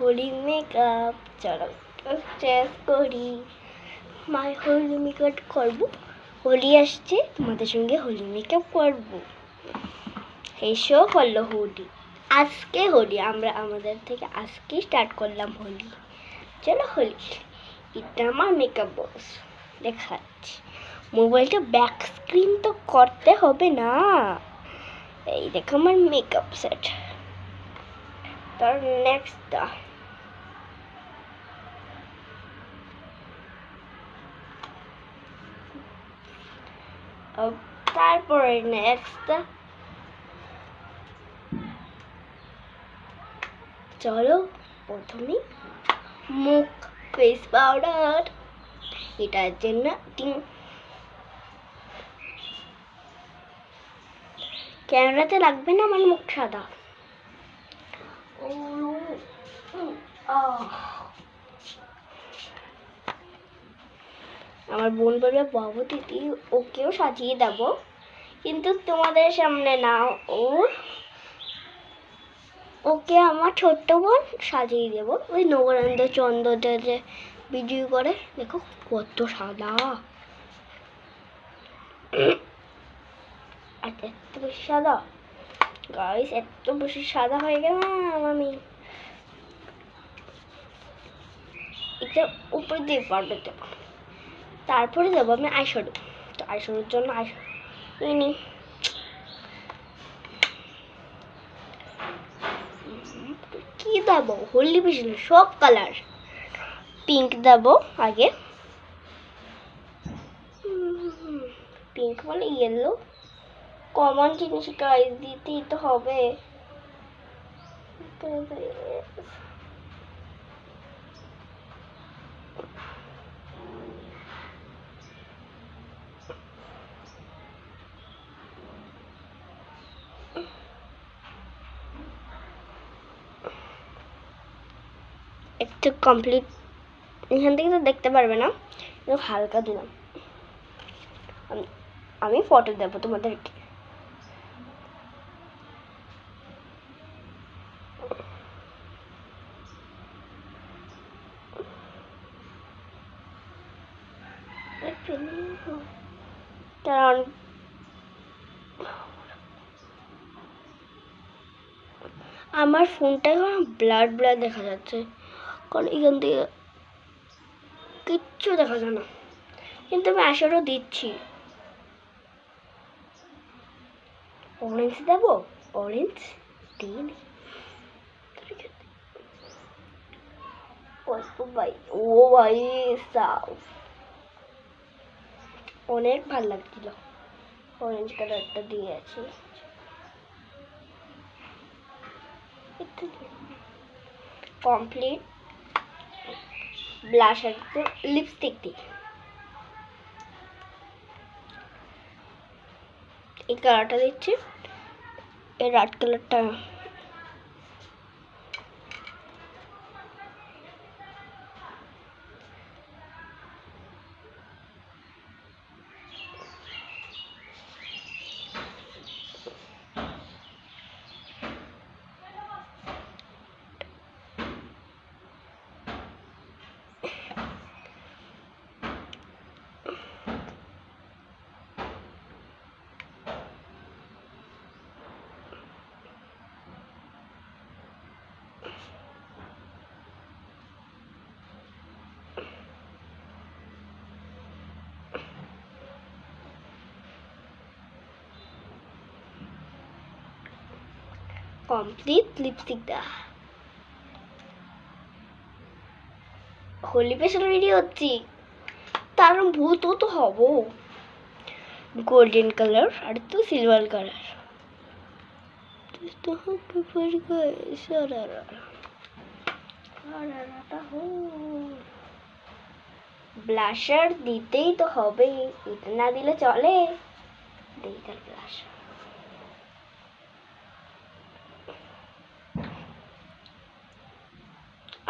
Holi makeup. চলো chess করি। মাই Holi makeup করবো। হোলি আসছে, তোমাদের সঙ্গে হোলি মেকআপ করবো। এসো হলো হোলি। আজকে হোলি, আমরা আমাদের থেকে আজকে স্টার্ট করলাম হোলি। চলো হোলি। এটা আমার মেকআপ বক্স দেখাচ্ছি। মোবাইলটা ব্যাক স্ক্রিন তো করতে হবে না। এই দেখো আমার মেকআপ সেট। তার নেক্সটটা তারপরে নেক্সটটা চলো প্রথমে মুখ ফেস পাউডার, এটার জন্য ক্যামেরাতে লাগবে না, আমার মুখ সাদা। আমার বোন বলবে বাবু দিদি ওকেও সাজিয়ে দেবো, কিন্তু তোমাদের সামনে না, ওকে আমার ছোট্ট বোন সাজিয়ে দেবো। ওই নবরান্দ চন্দ্রতে যে ভিডিও করে, দেখো কত সাদা। আচ্ছা এত বেশি সাদা গাইস, এত বেশি সাদা হয়ে গেলাম আমি। এটা উপর দিয়ে পারবে দেবো, তারপরে দেবো আমি আইশ্যাডো। তো আইশ্যাডোর জন্য আইশ্যাডো নিই। কি দেবো? হোলি বেশি না, সব কালার। পিঙ্ক দেবো আগে, পিঙ্ক মানে ইয়েলো। কমন জিনিস গাইস, দিতেই তো হবে। একটু কমপ্লিট, এখান থেকে তো দেখতে পারবে না, হালকা দিলাম। আমি ফটো দেবো তোমাদেরকে। কারণ আমার ফোনটা ব্লার ব্লার দেখা যাচ্ছে, কারণ এখান থেকে কিচ্ছু দেখা যায় না, কিন্তু আমি আশারও দিচ্ছি। অরেঞ্জ দেবো, অরেঞ্জ দিন। ভাই ও ভাই সাফ, অনেক ভালো লাগছিল অরেঞ্জ কালারটা দিয়েছি। কমপ্লিট। ব্লাশার লিপস্টিক দিই, এই কালারটা দিচ্ছি, এই রেড কালারটা। কমপ্লিট লিপস্টিক দা। হোলি স্পেশাল রেডি হচ্ছি, তার ভূত তো হবো। গোল্ডেন কালার আর তো সিলভার কালার। ব্লাশার দিতেই তো হবে, এটা না দিলে চলে। দিই তার ব্লাশার।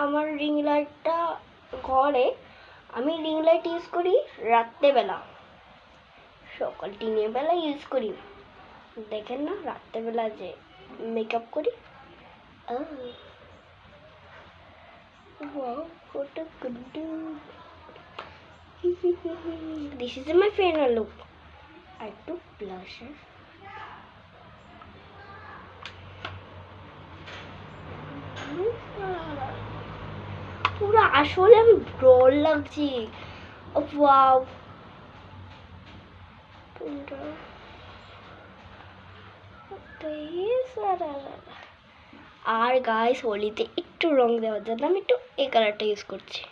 আমার রিং লাইটটা ঘরে, আমি রিং লাইট ইউজ করি রাত্রেবেলা, সকাল দিনের বেলা ইউজ করি। দেখেন না রাত্রেবেলা যে মেকআপ করি। Wow, what a good dude. This is my final look. I took blusher. পুরো আসলে আমি ব্রল লাগছি। ওয়াও, আর গাইস হোলিতে একটু রং দেওয়ার জন্য আমি একটু এই কালারটা ইউজ করছি।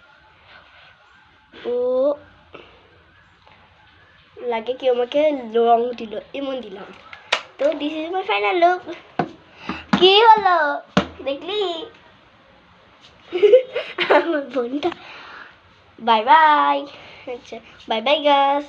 ও লাগে কেউ আমাকে রং দিল, এমন দিলাম। তো this is my final look. কি হলো দেখলি? আমার বোনটা বাই বাই। আচ্ছা বাই বাই গাইস।